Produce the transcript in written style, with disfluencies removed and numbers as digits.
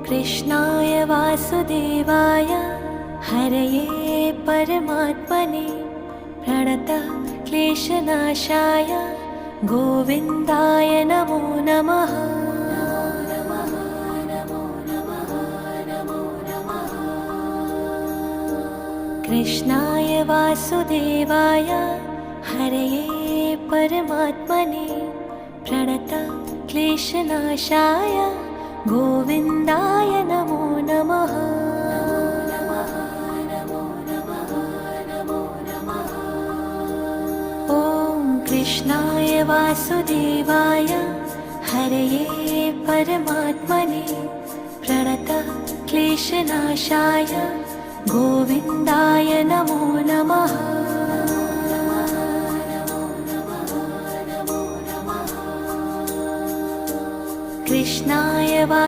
कृष्णाय वासुदेवाय हरये परमात्मने प्रणतः क्लेशनाशाय गोविन्दाय नमो नमः। कृष्णाय वासुदेवाय हरये परमात्मने प्रणतः क्लेशनाशाय गोविन्दाय नमो नमः। ॐ कृष्णाय वासुदेवाय हरये परमात्मने प्रणतः क्लेशनाशाय गोविन्दाय नमो नमः। कृष्णाय